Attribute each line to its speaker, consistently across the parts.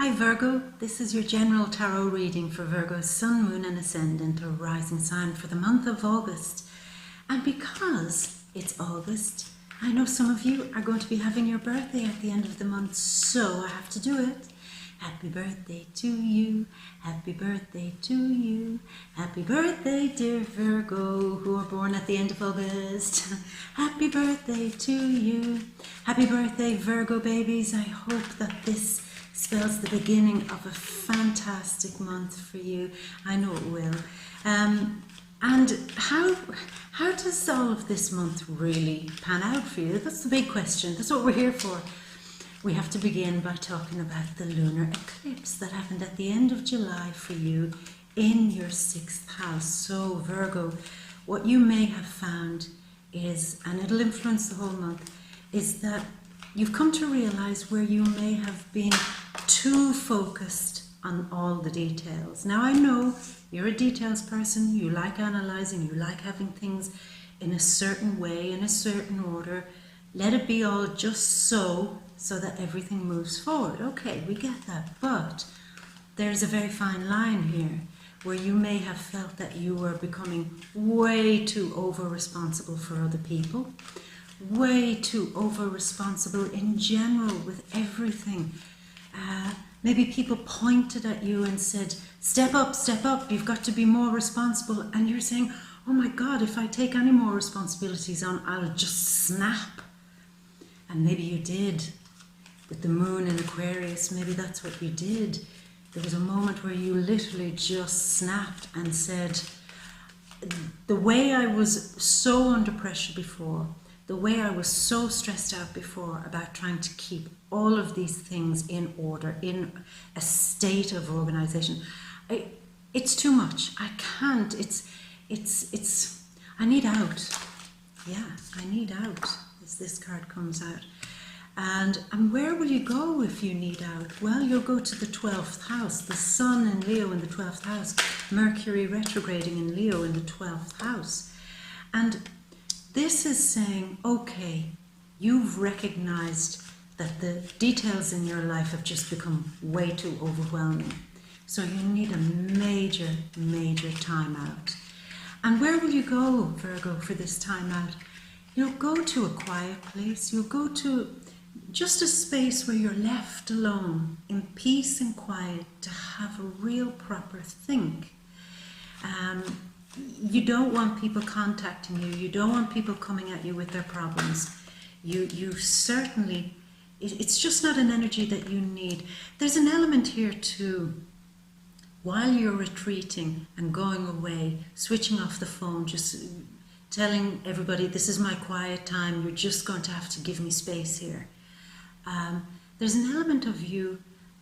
Speaker 1: Hi Virgo, this is your general tarot reading for Virgo's Sun, Moon and Ascendant or Rising sign for the month of August. And because it's August, I know some of you are going to be having your birthday at the end of the month, so I have to do it. Happy birthday to you, happy birthday to you, happy birthday dear Virgo, who are born at the end of August. Happy birthday to you, happy birthday Virgo babies. I hope that this spells the beginning of a fantastic month for you. I know it will. And how does all of this month really pan out for you? That's the big question. That's what we're here for. We have to begin by talking about the lunar eclipse that happened at the end of July for you in your 6th house. So Virgo, what you may have found is, and it'll influence the whole month, is that you've come to realize where you may have been too focused on all the details. Now I know you're a details person, you like analysing, you like having things in a certain way, in a certain order. Let it be all just so that everything moves forward. Okay, we get that, but there's a very fine line here where you may have felt that you were becoming way too over-responsible for other people, way too over-responsible in general with everything. Maybe people pointed at you and said, step up, you've got to be more responsible. And you're saying, oh my God, if I take any more responsibilities on, I'll just snap. And maybe you did. With the moon in Aquarius, maybe that's what you did. There was a moment where you literally just snapped and said, the way I was so under pressure before, the way I was so stressed out before about trying to keep all of these things in order, in a state of organization, it's too much. I can't. I need out. Yeah, I need out as this card comes out. And where will you go if you need out? Well, you'll go to the 12th house, the Sun in Leo in the 12th house, Mercury retrograding in Leo in the 12th house. And this is saying, okay, you've recognized that the details in your life have just become way too overwhelming. So you need a major, major time out. And where will you go, Virgo, for this time out? You'll go to a quiet place. You'll go to just a space where you're left alone in peace and quiet to have a real proper think. You don't want people contacting you. You don't want people coming at you with their problems. You certainly, it's just not an energy that you need. There's an element here too. While you're retreating and going away, switching off the phone, just telling everybody, this is my quiet time, you're just going to have to give me space here. There's an element of you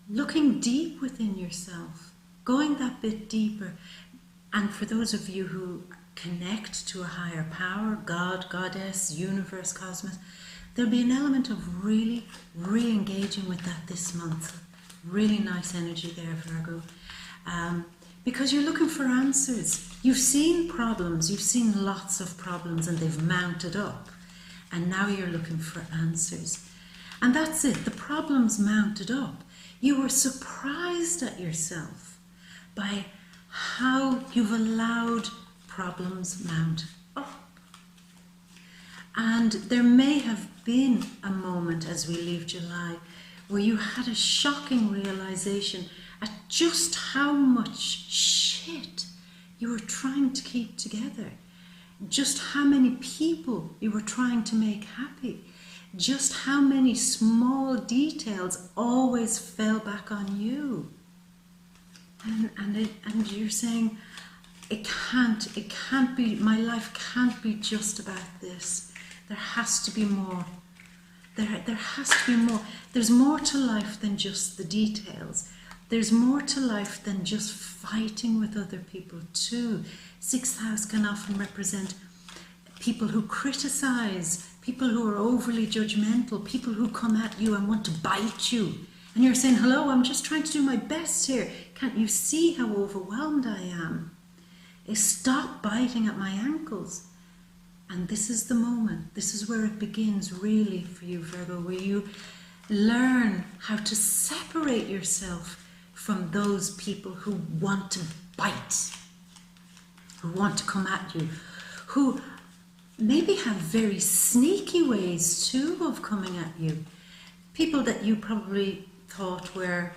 Speaker 1: looking deep within yourself, going that bit deeper. And for those of you who connect to a higher power, God, Goddess, universe, cosmos, there'll be an element of really re-engaging with that this month. Really nice energy there, Virgo. Because you're looking for answers. You've seen problems, you've seen lots of problems and they've mounted up. And now you're looking for answers. And that's it, the problems mounted up. You were surprised at yourself by how you've allowed problems mount up. And there may have been a moment as we leave July where you had a shocking realization at just how much shit you were trying to keep together, just how many people you were trying to make happy, just how many small details always fell back on you. And you're saying, it can't be, my life can't be just about this. There has to be more. There has to be more. There's more to life than just the details. There's more to life than just fighting with other people too. 6th house can often represent people who criticize, people who are overly judgmental, people who come at you and want to bite you. And you're saying, hello, I'm just trying to do my best here. Can't you see how overwhelmed I am? Stop biting at my ankles. And this is the moment. This is where it begins really for you, Virgo, where you learn how to separate yourself from those people who want to bite, who want to come at you, who maybe have very sneaky ways too of coming at you. People that you probably thought were,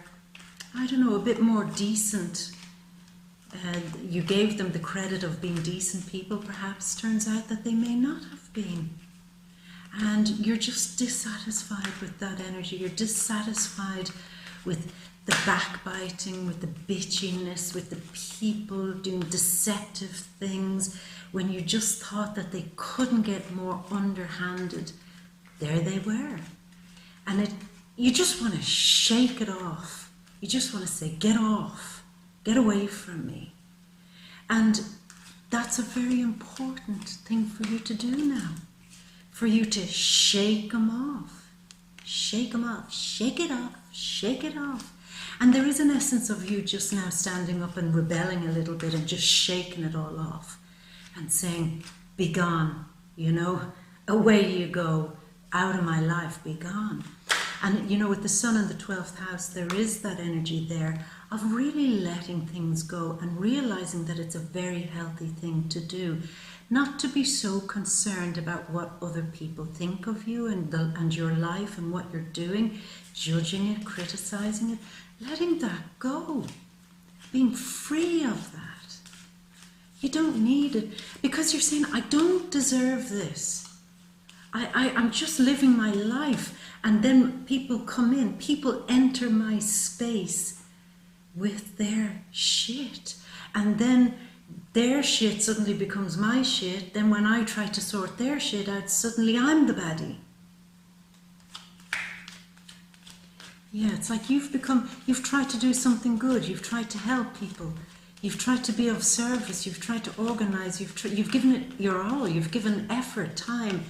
Speaker 1: I don't know, a bit more decent. You gave them the credit of being decent people, perhaps. Turns out that they may not have been. And you're just dissatisfied with that energy. You're dissatisfied with the backbiting, with the bitchiness, with the people doing deceptive things when you just thought that they couldn't get more underhanded. There they were. And you just want to shake it off. You just want to say, get off, get away from me. And that's a very important thing for you to do now. For you to shake them off. Shake them off. Shake it off. Shake it off. And there is an essence of you just now standing up and rebelling a little bit and just shaking it all off and saying, be gone, away you go, out of my life, be gone. And with the sun in the 12th house, there is that energy there of really letting things go and realizing that it's a very healthy thing to do. Not to be so concerned about what other people think of you and your life and what you're doing, judging it, criticizing it, letting that go, being free of that. You don't need it because you're saying, I don't deserve this. I'm just living my life. And then people come in, people enter my space with their shit. And then their shit suddenly becomes my shit. Then when I try to sort their shit out, suddenly I'm the baddie. Yeah, it's like you've tried to do something good. You've tried to help people. You've tried to be of service. You've tried to organize. You've given it your all. You've given effort, time,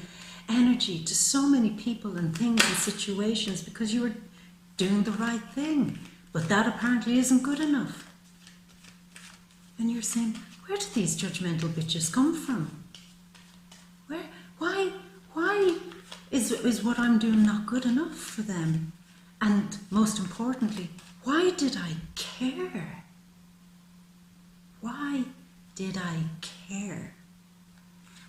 Speaker 1: energy to so many people and things and situations because you were doing the right thing. But that apparently isn't good enough. And you're saying, where do these judgmental bitches come from? Why is what I'm doing not good enough for them? And most importantly, why did I care? Why did I care?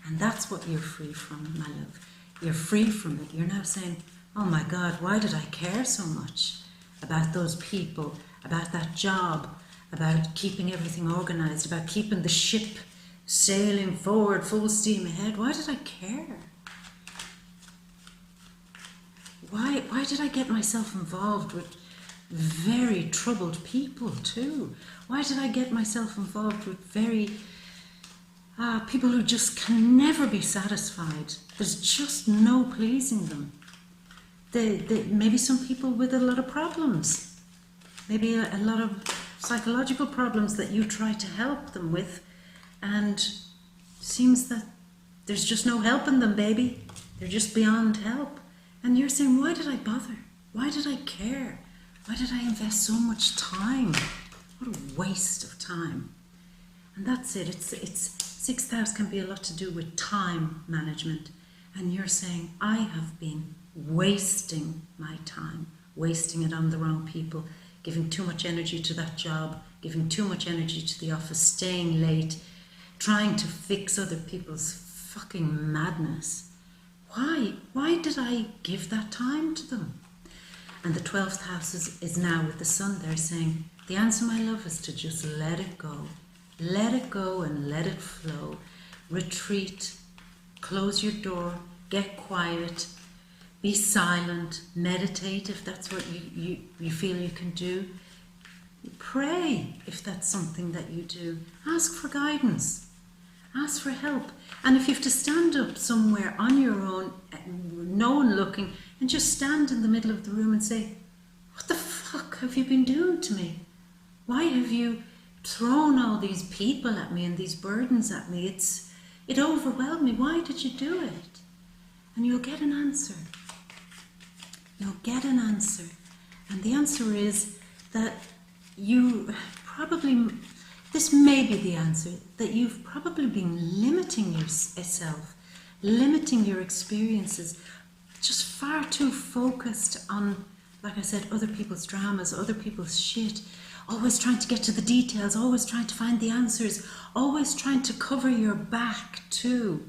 Speaker 1: And that's what you're free from, my love. You're free from it. You're now saying, oh my God, why did I care so much about those people, about that job, about keeping everything organized, about keeping the ship sailing forward, full steam ahead? Why did I care? Why did I get myself involved with very troubled people too? Why did I get myself involved with very people who just can never be satisfied? There's just no pleasing them. Maybe some people with a lot of problems, maybe a lot of psychological problems that you try to help them with, and seems that there's just no helping them, baby. They're just beyond help. And you're saying, why did I bother? Why did I care? Why did I invest so much time? What a waste of time. And that's it. It's 6th house can be a lot to do with time management. And you're saying, I have been wasting my time, wasting it on the wrong people, giving too much energy to that job, giving too much energy to the office, staying late, trying to fix other people's fucking madness. Why did I give that time to them? And the 12th house is now with the sun there saying, the answer, my love, is to just let it go. Let it go and let it flow. Retreat, close your door, get quiet, be silent, meditate if that's what you feel you can do. Pray if that's something that you do. Ask for guidance. Ask for help. And if you have to stand up somewhere on your own, no one looking, and just stand in the middle of the room and say, what the fuck have you been doing to me? Why have you thrown all these people at me and these burdens at me? It overwhelmed me. Why did you do it? And you'll get an answer. You'll get an answer. And the answer is that you probably, this may be the answer, that you've probably been limiting yourself, limiting your experiences, just far too focused on, like I said, other people's dramas, other people's shit, always trying to get to the details, always trying to find the answers, always trying to cover your back too.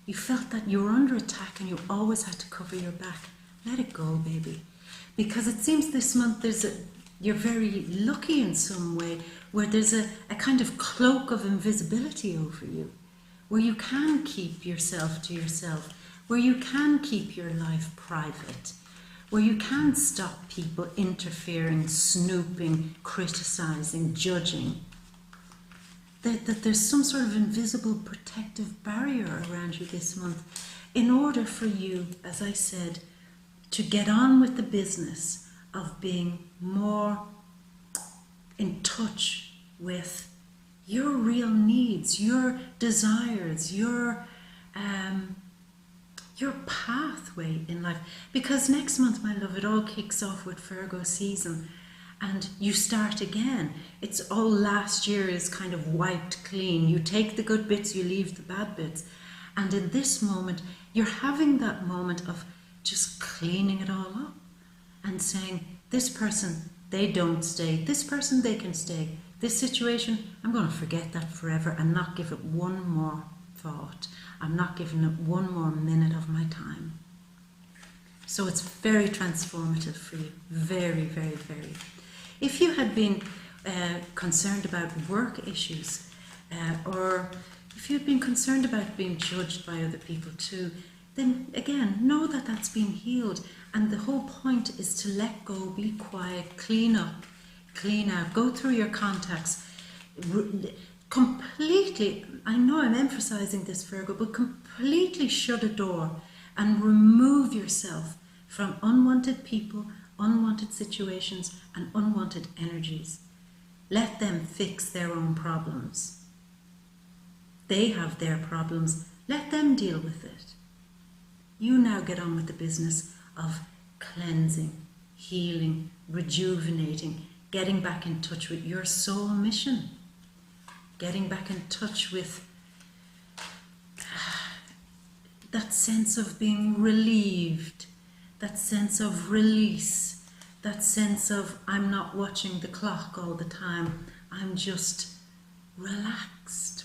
Speaker 1: You felt that you were under attack and you always had to cover your back. Let it go, baby. Because it seems this month you're very lucky in some way, where there's a kind of cloak of invisibility over you, where you can keep yourself to yourself, where you can keep your life private, where you can stop people interfering, snooping, criticizing, judging. That there's some sort of invisible protective barrier around you this month in order for you, as I said, to get on with the business of being more in touch with your real needs, your desires, your pathway in life. Because next month, my love, it all kicks off with Virgo season and you start again. It's all last year is kind of wiped clean. You take the good bits, you leave the bad bits. And in this moment, you're having that moment of just cleaning it all up and saying, this person, they don't stay. This person, they can stay. This situation, I'm going to forget that forever and not give it one more thought. I'm not giving it one more minute of my time. So it's very transformative for you. Very, very, very. If you had been concerned about work issues, or if you'd been concerned about being judged by other people too, then again, know that that's been healed. And the whole point is to let go, be quiet, clean up, clean out, go through your contacts, completely, I know I'm emphasizing this, Virgo, but completely shut a door and remove yourself from unwanted people, unwanted situations, and unwanted energies. Let them fix their own problems. They have their problems. Let them deal with it. You now get on with the business of cleansing, healing, rejuvenating, getting back in touch with your soul mission, getting back in touch with that sense of being relieved, that sense of release, that sense of I'm not watching the clock all the time, I'm just relaxed,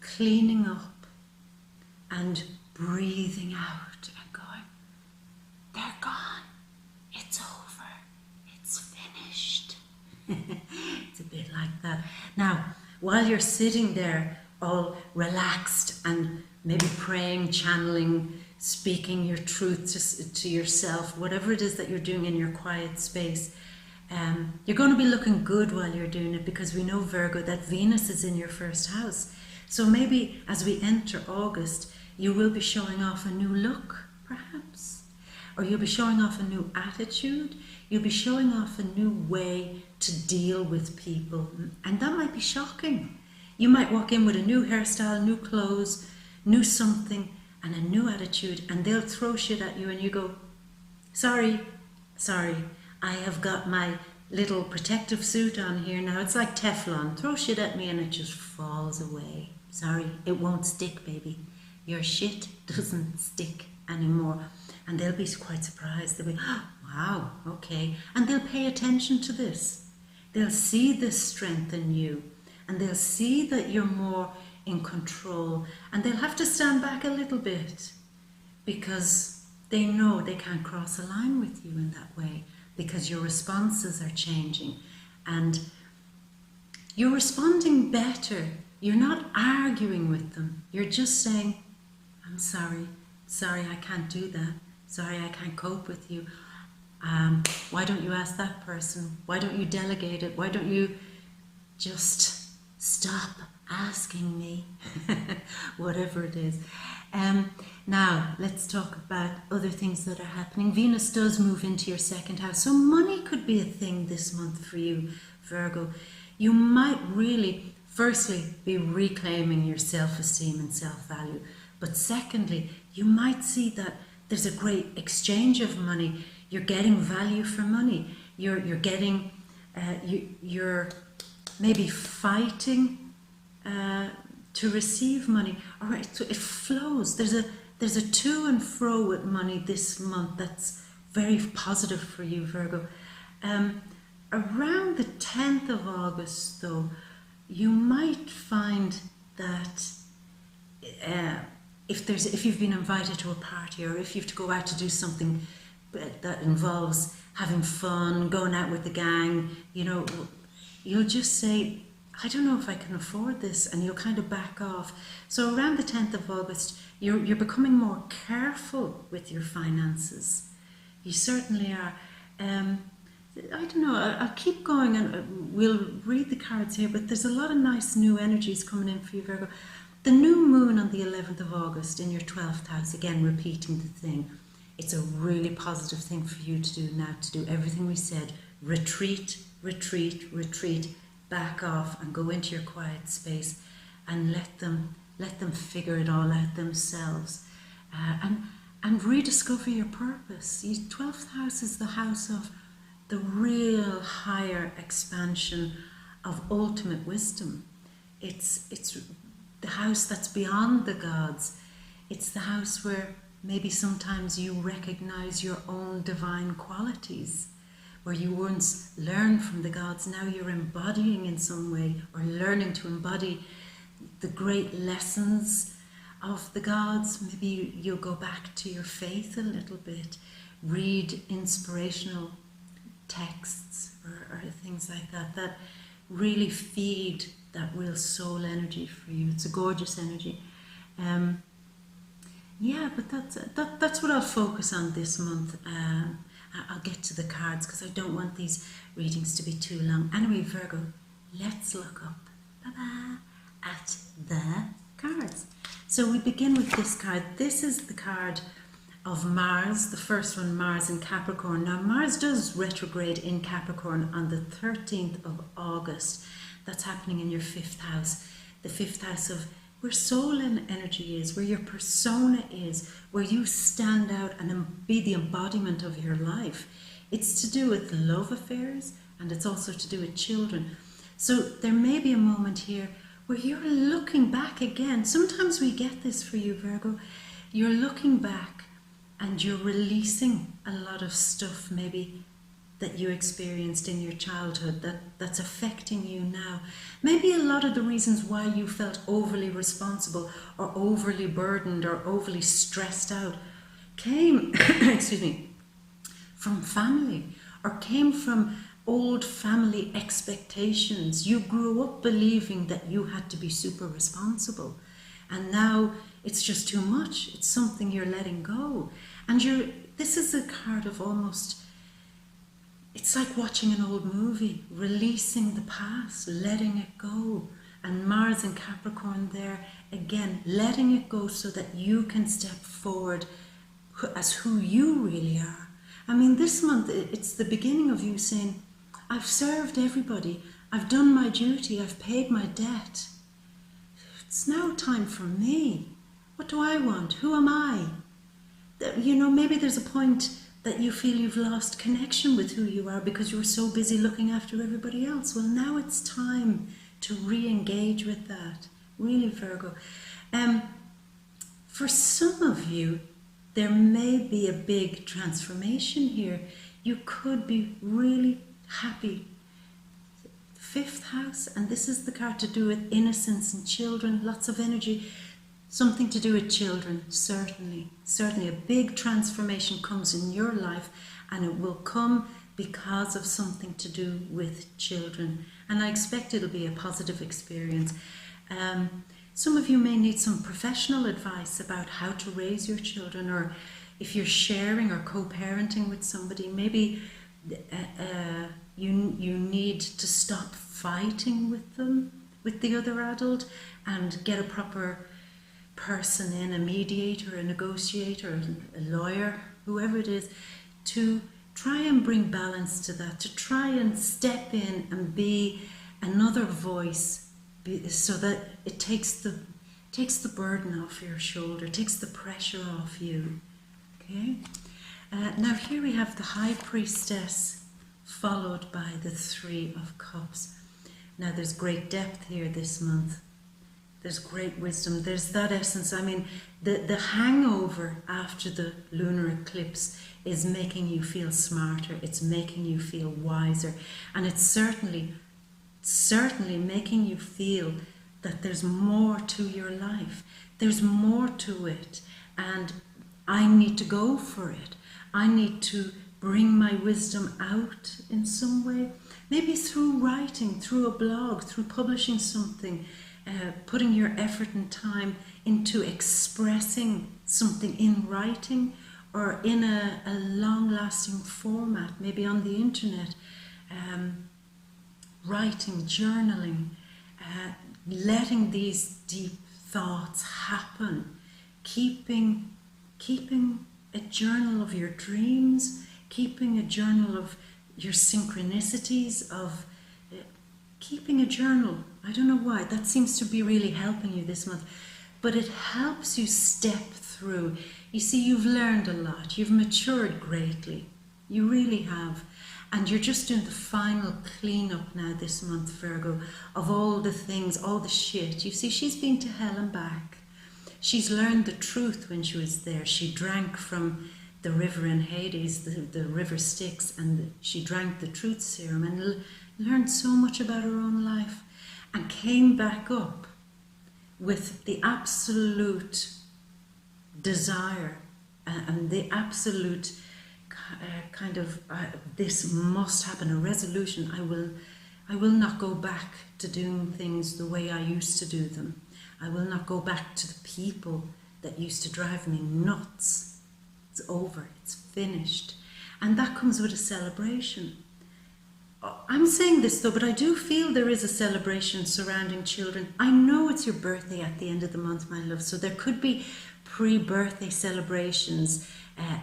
Speaker 1: cleaning up and breathing out and going, they're gone, it's over, it's finished. It's a bit like that. Now, while you're sitting there all relaxed and maybe praying, channeling, speaking your truth to yourself, whatever it is that you're doing in your quiet space, you're going to be looking good while you're doing it, because we know, Virgo, that Venus is in your first house. So maybe as we enter August, you will be showing off a new look, perhaps. Or you'll be showing off a new attitude. You'll be showing off a new way to deal with people. And that might be shocking. You might walk in with a new hairstyle, new clothes, new something, and a new attitude, and they'll throw shit at you and you go, sorry, I have got my little protective suit on here now. It's like Teflon. Throw shit at me and it just falls away. Sorry, it won't stick, baby. Your shit doesn't stick anymore. And they'll be quite surprised. They'll be, oh, wow, okay. And they'll pay attention to this. They'll see this strength in you. And they'll see that you're more in control. And they'll have to stand back a little bit, because they know they can't cross a line with you in that way, because your responses are changing. And you're responding better. You're not arguing with them. You're just saying, I'm sorry. Sorry, I can't do that. Sorry, I can't cope with you. Why don't you ask that person? Why don't you delegate it? Why don't you just stop asking me? Whatever it is. Now, let's talk about other things that are happening. Venus does move into your second house. So money could be a thing this month for you, Virgo. You might really, firstly, be reclaiming your self-esteem and self-value. But secondly, you might see that there's a great exchange of money. You're getting value for money. You're getting, you're maybe fighting to receive money. All right, so it flows. There's a to and fro with money this month that's very positive for you, Virgo. Around the 10th of August, though, you might find that if you've been invited to a party, or if you have to go out to do something that involves having fun, going out with the gang, you'll just say, I don't know if I can afford this, and you'll kind of back off. So around the 10th of August, you're becoming more careful with your finances. You certainly are. I don't know, I'll keep going and we'll read the cards here, but there's a lot of nice new energies coming in for you, Virgo. The new moon on the 11th of August in your 12th house, again repeating the thing. It's a really positive thing for you to do now, to do everything we said. Retreat, retreat, retreat, back off and go into your quiet space and let them figure it all out themselves. And rediscover your purpose. Your 12th house is the house of the real higher expansion of ultimate wisdom. It's the house that's beyond the gods. It's the house where maybe sometimes you recognize your own divine qualities, where you once learned from the gods, now you're embodying in some way, or learning to embody the great lessons of the gods. Maybe you'll go back to your faith a little bit, read inspirational texts or things like that really feed that real soul energy for you. It's a gorgeous energy. But that's what I'll focus on this month. I'll get to the cards because I don't want these readings to be too long. Anyway, Virgo, let's look up at the cards. So we begin with this card. This is the card of Mars, the first one, Mars in Capricorn. Now, Mars does retrograde in Capricorn on the 13th of August. That's happening in your 5th house. The 5th house of where soul and energy is, where your persona is, where you stand out and be the embodiment of your life. It's to do with love affairs, and it's also to do with children. So there may be a moment here where you're looking back again. Sometimes we get this for you, Virgo. You're looking back and you're releasing a lot of stuff maybe that you experienced in your childhood that's affecting you now. Maybe a lot of the reasons why you felt overly responsible or overly burdened or overly stressed out came from family, or came from old family expectations. You grew up believing that you had to be super responsible, and now it's just too much. It's something you're letting go. And this is a card of almost, it's like watching an old movie, releasing the past, letting it go. And Mars in Capricorn there, again, letting it go so that you can step forward as who you really are. I mean, this month, it's the beginning of you saying, I've served everybody, I've done my duty, I've paid my debt. It's now time for me. What do I want? Who am I? Maybe there's a point that you feel you've lost connection with who you are because you were so busy looking after everybody else. Well, now it's time to re-engage with that. Really, Virgo. For some of you, there may be a big transformation here. You could be really happy. 5th house, and this is the card to do with innocence and children, lots of energy. Something to do with children, certainly. Certainly a big transformation comes in your life, and it will come because of something to do with children. And I expect it'll be a positive experience. Some of you may need some professional advice about how to raise your children, or if you're sharing or co-parenting with somebody, maybe you need to stop fighting with them, with the other adult, and get a proper person in, a mediator, a negotiator, a lawyer, whoever it is, to try and bring balance to that, to try and step in and be another voice, so that it takes the burden off your shoulder, takes the pressure off you. Okay. Now here we have the High Priestess, followed by the 3 of Cups. Now there's great depth here this month. there's great wisdom, there's that essence. I mean, the hangover after the lunar eclipse is making you feel smarter, it's making you feel wiser, and it's certainly making you feel that there's more to your life, there's more to it, and I need to go for it. I need to bring my wisdom out in some way, maybe through writing, through a blog, through publishing something, putting your effort and time into expressing something in writing or in a long-lasting format, maybe on the internet, writing, journaling, letting these deep thoughts happen, keeping a journal of your dreams, keeping a journal of your synchronicities, of keeping a journal. I don't know why, that seems to be really helping you this month, but it helps you step through. You see, you've learned a lot, you've matured greatly, you really have, and you're just doing the final cleanup now this month, Virgo, of all the things, all the shit. You see, she's been to hell and back. She's learned the truth when she was there. She drank from the river in Hades, the river Styx, and she drank the truth serum and learned so much about her own life, and came back up with the absolute desire and the absolute this must happen, a resolution. I will not go back to doing things the way I used to do them. I will not go back to the people that used to drive me nuts. It's over, it's finished. And that comes with a celebration. I'm saying this though, but I do feel there is a celebration surrounding children. I know it's your birthday at the end of the month, my love, so there could be pre-birthday celebrations,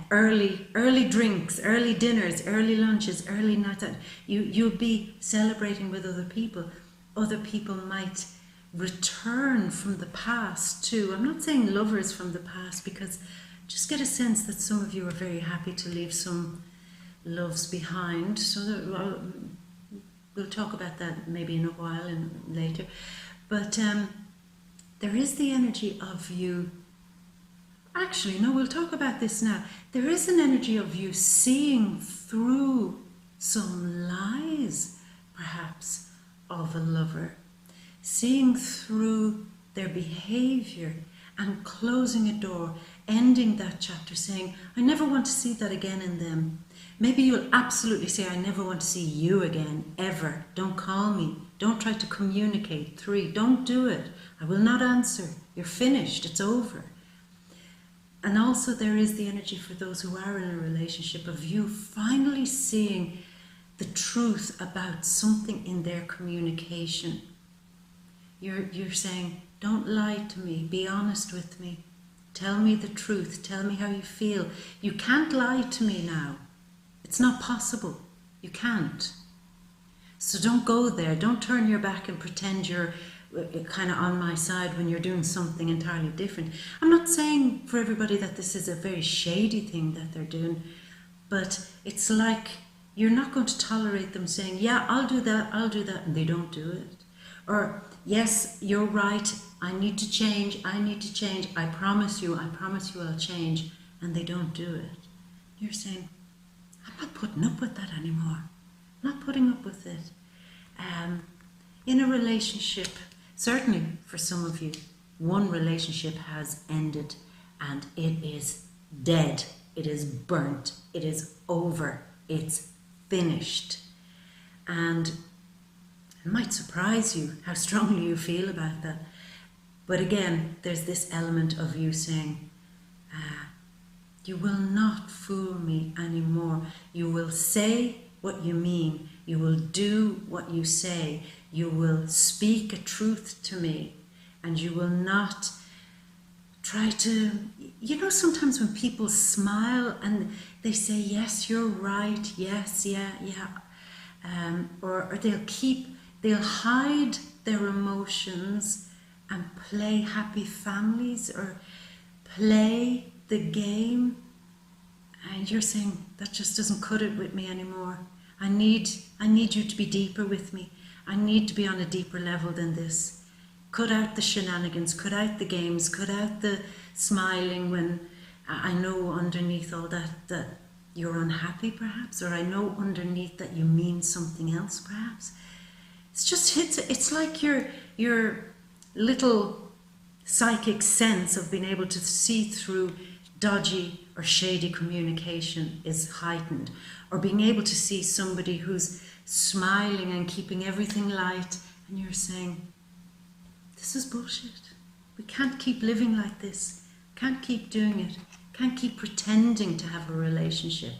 Speaker 1: early drinks, early dinners, early lunches, early nights out. You'll be celebrating with other people. Other people might return from the past too. I'm not saying lovers from the past, because just get a sense that some of you are very happy to leave some loves behind. So we'll talk about that maybe in a while and later. But there is the energy of you. Actually, no, we'll talk about this now. There is an energy of you seeing through some lies, perhaps, of a lover. Seeing through their behavior and closing a door, ending that chapter, saying, I never want to see that again in them. Maybe you'll absolutely say, I never want to see you again, ever. Don't call me. Don't try to communicate. 3, don't do it. I will not answer. You're finished. It's over. And also there is the energy for those who are in a relationship of you finally seeing the truth about something in their communication. You're saying, don't lie to me, be honest with me, tell me the truth, tell me how you feel. You can't lie to me now. It's not possible. You can't. So don't go there. Don't turn your back and pretend you're kind of on my side when you're doing something entirely different. I'm not saying for everybody that this is a very shady thing that they're doing, but it's like you're not going to tolerate them saying, yeah, I'll do that, and they don't do it. Or, yes, you're right, I need to change, I promise you I'll change, and they don't do it. You're saying, I'm not putting up with that anymore. I'm not putting up with it. In a relationship, certainly for some of you, one relationship has ended and it is dead, it is burnt, it is over, it's finished. And it might surprise you how strongly you feel about that. But again, there's this element of you saying, you will not fool me anymore. You will say what you mean. You will do what you say. You will speak a truth to me. And you will not try to, sometimes when people smile and they say, yes, you're right, yes, yeah. Or they'll hide their emotions and play happy families or play the game, and you're saying that just doesn't cut it with me anymore. I need you to be deeper with me. I need to be on a deeper level than this. Cut out the shenanigans, cut out the games, cut out the smiling when I know underneath all that you're unhappy perhaps, or I know underneath that you mean something else perhaps. It's like your little psychic sense of being able to see through dodgy or shady communication is heightened, or being able to see somebody who's smiling and keeping everything light, and you're saying, this is bullshit. We can't keep living like this. Can't keep doing it. Can't keep pretending to have a relationship.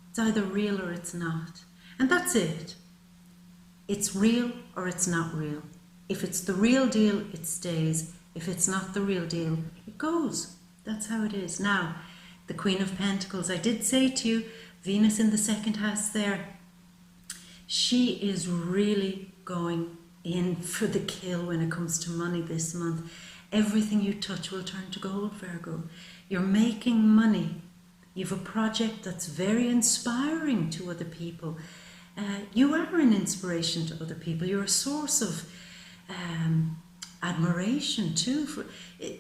Speaker 1: It's either real or it's not. And that's it. It's real or it's not real. If it's the real deal, it stays. If it's not the real deal, it goes. That's how it is. Now, the Queen of Pentacles, I did say to you, Venus in the second house there, she is really going in for the kill when it comes to money this month. Everything you touch will turn to gold, Virgo. You're making money. You've a project that's very inspiring to other people. You are an inspiration to other people. You're a source of admiration too.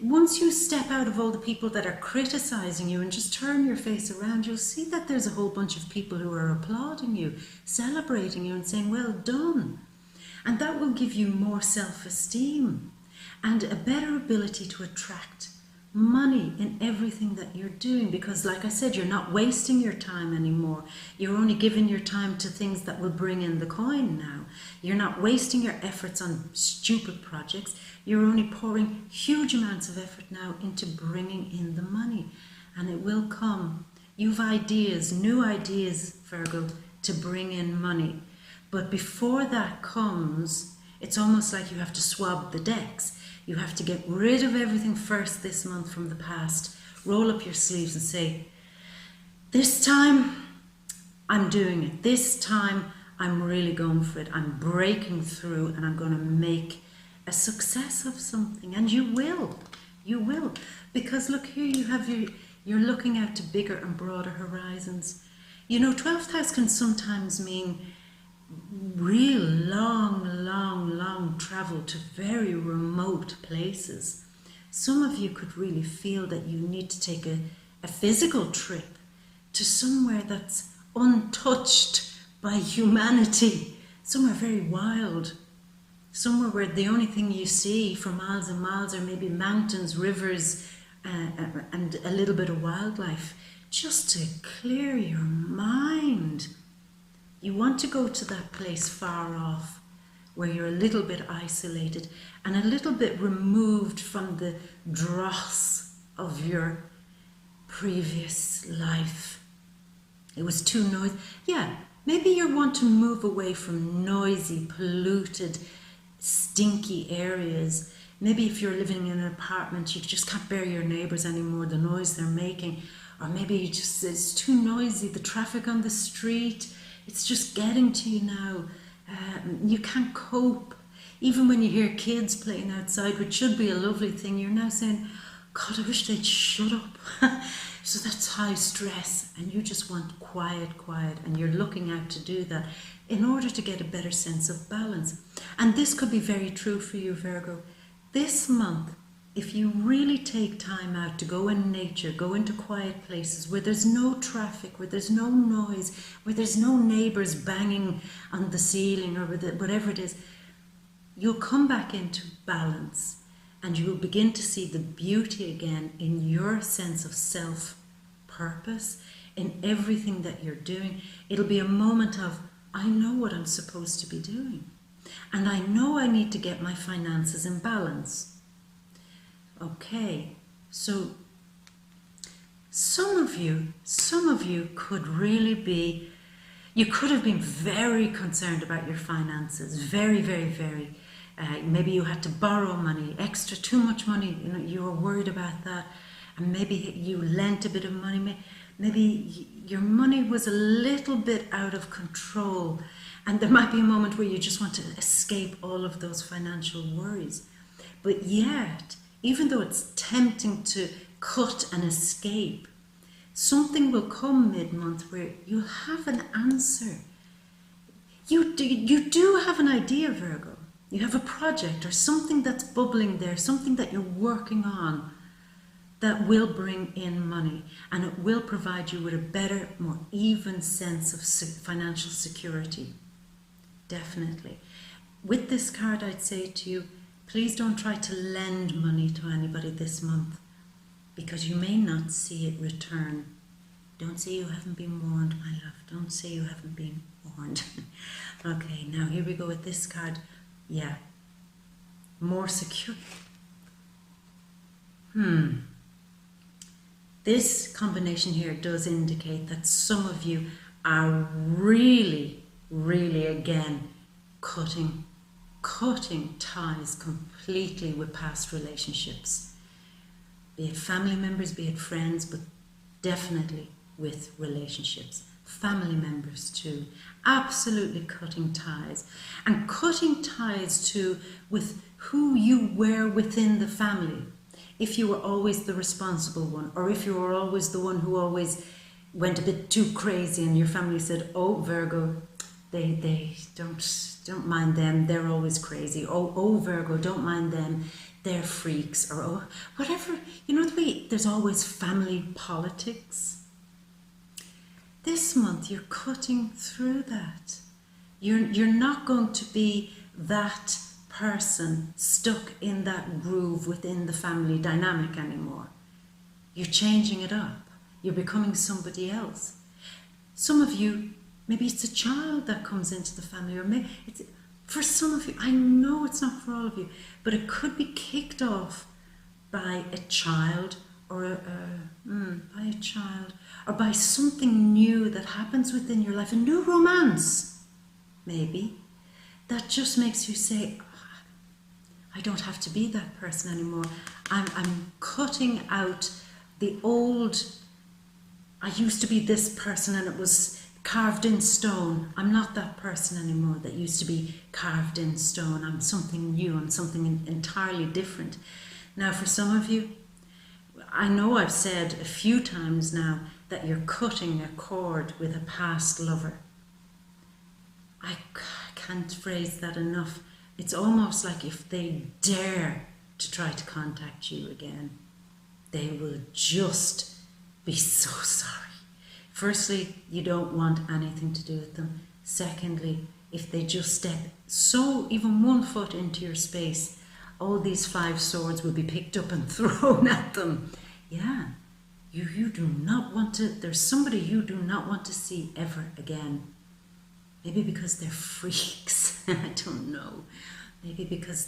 Speaker 1: Once you step out of all the people that are criticizing you and just turn your face around, you'll see that there's a whole bunch of people who are applauding you, celebrating you and saying, well done. And that will give you more self-esteem and a better ability to attract money in everything that you're doing, because like I said, you're not wasting your time anymore. You're only giving your time to things that will bring in the coin now. You're not wasting your efforts on stupid projects. You're only pouring huge amounts of effort now into bringing in the money, and it will come. You've ideas, new ideas, Virgo, to bring in money. But before that comes, it's almost like you have to swab the decks. You have to get rid of everything first this month from the past. Roll up your sleeves and say, this time I'm doing it. This time I'm really going for it. I'm breaking through and I'm going to make a success of something. And you will. You will. Because look here, you're looking out to bigger and broader horizons. You know, 12th house can sometimes mean real long travel to very remote places. Some of you could really feel that you need to take a physical trip to somewhere that's untouched by humanity, somewhere very wild, somewhere where the only thing you see for miles and miles are maybe mountains, rivers, and a little bit of wildlife, just to clear your mind. You want to go to that place far off where you're a little bit isolated and a little bit removed from the dross of your previous life. It was too noisy. Yeah, maybe you want to move away from noisy, polluted, stinky areas. Maybe if you're living in an apartment, you just can't bear your neighbours anymore, the noise they're making. Or maybe it's too noisy, the traffic on the street. It's just getting to you now. You can't cope. Even when you hear kids playing outside, which should be a lovely thing, you're now saying, God, I wish they'd shut up. So that's high stress, and you just want quiet, and you're looking out to do that in order to get a better sense of balance. And this could be very true for you, Virgo. This month, if you really take time out to go in nature, go into quiet places where there's no traffic, where there's no noise, where there's no neighbours banging on the ceiling or whatever it is, you'll come back into balance and you will begin to see the beauty again in your sense of self-purpose, in everything that you're doing. It'll be a moment of, I know what I'm supposed to be doing, and I know I need to get my finances in balance. Okay, so some of you could really be, you could have been very concerned about your finances, very. Maybe you had to borrow money, too much money, you were worried about that, and maybe you lent a bit of money, maybe your money was a little bit out of control, and there might be a moment where you just want to escape all of those financial worries. But yet, even though it's tempting to cut and escape, something will come mid-month where you'll have an answer. You do have an idea, Virgo. You have a project or something that's bubbling there, something that you're working on that will bring in money, and it will provide you with a better, more even sense of financial security. Definitely. With this card, I'd say to you, please don't try to lend money to anybody this month, because you may not see it return. Don't say you haven't been warned, my love. Don't say you haven't been warned. Okay, now here we go with this card. Yeah. More secure. This combination here does indicate that some of you are really, really, again, cutting ties completely with past relationships. Be it family members, be it friends, but definitely with relationships. Family members too. Absolutely cutting ties. And cutting ties too with who you were within the family. If you were always the responsible one, or if you were always the one who always went a bit too crazy and your family said, oh, Virgo, they don't mind them, they're always crazy. Oh, Virgo, don't mind them, they're freaks. Or oh, whatever, you know the way there's always family politics. This month you're cutting through that. You're not going to be that person stuck in that groove within the family dynamic anymore. You're changing it up. You're becoming somebody else. Some of you, maybe it's a child that comes into the family, or maybe it's, for some of you, I know it's not for all of you, but it could be kicked off by a child, or by a child, or by something new that happens within your life, a new romance, maybe, that just makes you say, I don't have to be that person anymore. I'm cutting out the old, I used to be this person and it was carved in stone. I'm not that person anymore that used to be carved in stone. I'm something new. I'm something entirely different. Now, for some of you, I know I've said a few times now that you're cutting a cord with a past lover. I can't phrase that enough. It's almost like if they dare to try to contact you again, they will just be so sorry. Firstly, you don't want anything to do with them. Secondly, if they just step so even 1 foot into your space, all these 5 swords will be picked up and thrown at them. Yeah, you do not want to, there's somebody you do not want to see ever again. Maybe because they're freaks, I don't know. Maybe because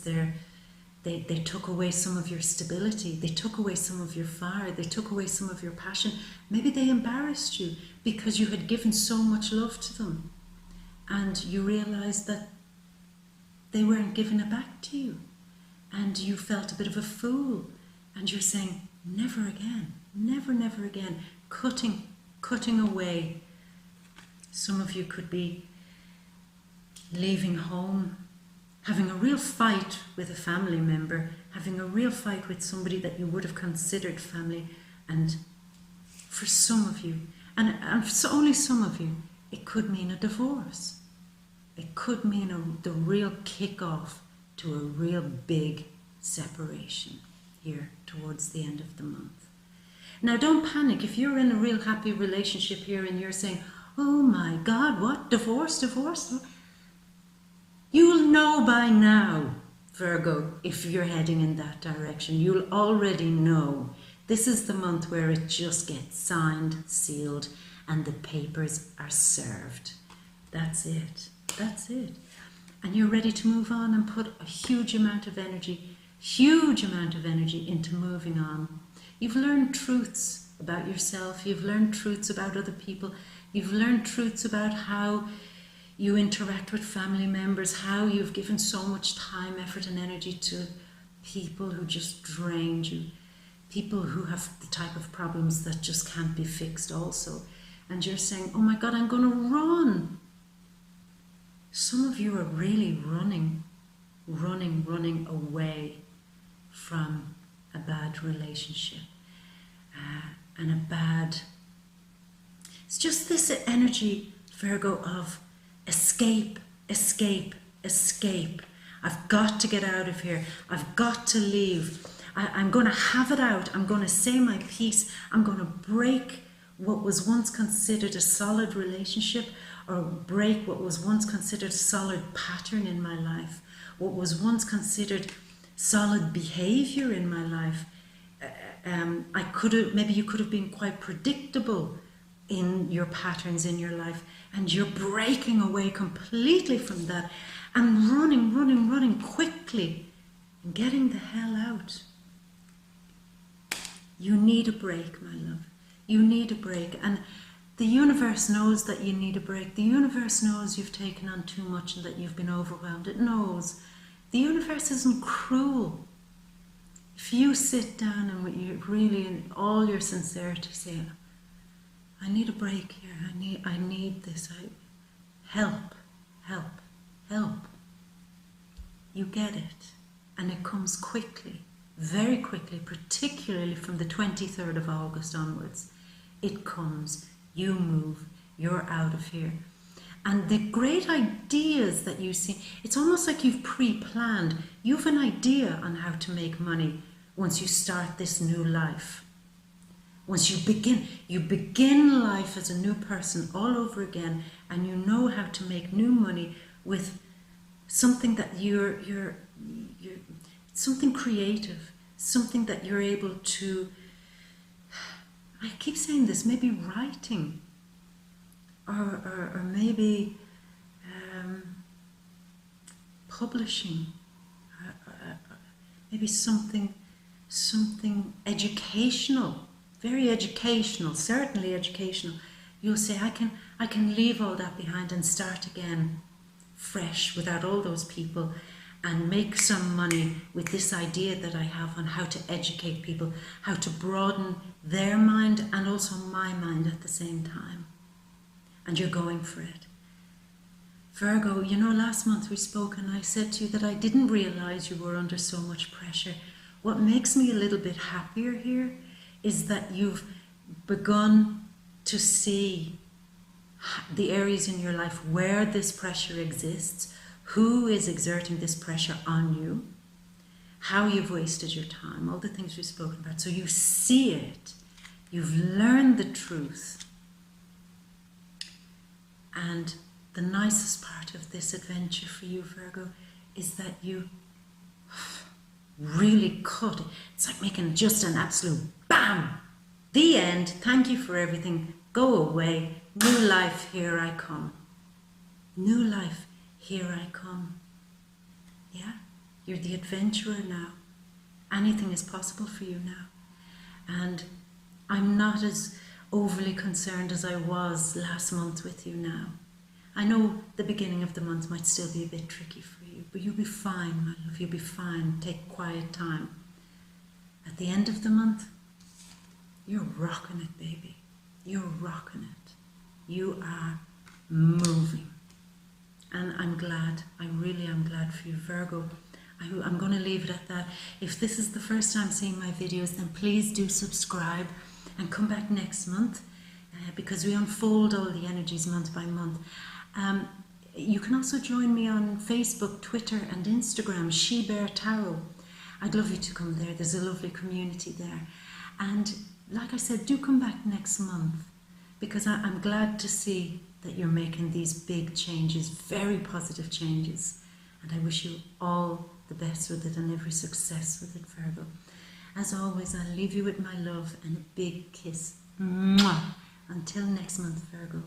Speaker 1: they took away some of your stability, they took away some of your fire, they took away some of your passion. Maybe they embarrassed you because you had given so much love to them and you realized that they weren't giving it back to you and you felt a bit of a fool and you're saying, never again, never, never again, cutting away. Some of you could be leaving home, having a real fight with a family member, having a real fight with somebody that you would have considered family, and for some of you, and for only some of you, it could mean a divorce. It could mean the real kick-off to a real big separation here towards the end of the month. Now, don't panic. If you're in a real happy relationship here and you're saying, oh my God, what? Divorce? You'll know by now, Virgo, if you're heading in that direction. You'll already know. This is the month where it just gets signed, sealed, and the papers are served. That's it. That's it. And you're ready to move on and put a huge amount of energy into moving on. You've learned truths about yourself. You've learned truths about other people. You've learned truths about how you interact with family members, how you've given so much time, effort and energy to people who just drained you, people who have the type of problems that just can't be fixed also. And you're saying, oh my God, I'm going to run. Some of you are really running away from a bad relationship and a bad... It's just this energy, Virgo, of escape. I've got to get out of here. I've got to leave. I'm going to have it out. I'm going to say my piece. I'm going to break what was once considered a solid relationship, or break what was once considered a solid pattern in my life, what was once considered solid behavior in my life. Maybe you could have been quite predictable in your patterns in your life, and you're breaking away completely from that and running quickly and getting the hell out. You need a break, my love. You need a break. And the universe knows that you need a break. The universe knows you've taken on too much and that you've been overwhelmed. It knows. The universe isn't cruel. If you sit down and you really, in all your sincerity, say, I need a break here. I need this. Help. You get it. And it comes quickly, very quickly, particularly from the 23rd of August onwards. It comes. You move. You're out of here. And the great ideas that you see, it's almost like you've pre-planned. You have an idea on how to make money once you start this new life. Once you begin life as a new person all over again, and you know how to make new money with something that you're something creative, something that you're able to, I keep saying this, maybe writing, or maybe publishing, maybe something educational, very educational, certainly educational. You'll say, I can leave all that behind and start again fresh without all those people, and make some money with this idea that I have on how to educate people, how to broaden their mind and also my mind at the same time. And you're going for it. Virgo, you know, last month we spoke and I said to you that I didn't realize you were under so much pressure. What makes me a little bit happier here is that you've begun to see the areas in your life where this pressure exists, who is exerting this pressure on you, how you've wasted your time, all the things we've spoken about. So you see it, you've learned the truth. And the nicest part of this adventure for you, Virgo, is that you really cut. It's like making just an absolute bam! The end. Thank you for everything. Go away. New life, here I come. New life, here I come. Yeah? You're the adventurer now. Anything is possible for you now. And I'm not as overly concerned as I was last month with you now. I know the beginning of the month might still be a bit tricky for you, but you'll be fine, my love. You'll be fine. Take quiet time. At the end of the month, you're rocking it, baby. You're rocking it. You are moving. And I'm glad. I really am glad for you, Virgo. I'm going to leave it at that. If this is the first time seeing my videos, then please do subscribe and come back next month, because we unfold all the energies month by month. You can also join me on Facebook, Twitter and Instagram, She Bear Tarot. I'd love you to come there. There's a lovely community there. And like I said, do come back next month, because I'm glad to see that you're making these big changes, very positive changes. And I wish you all the best with it and every success with it, Virgo. As always, I'll leave you with my love and a big kiss. Mwah! Until next month, Virgo.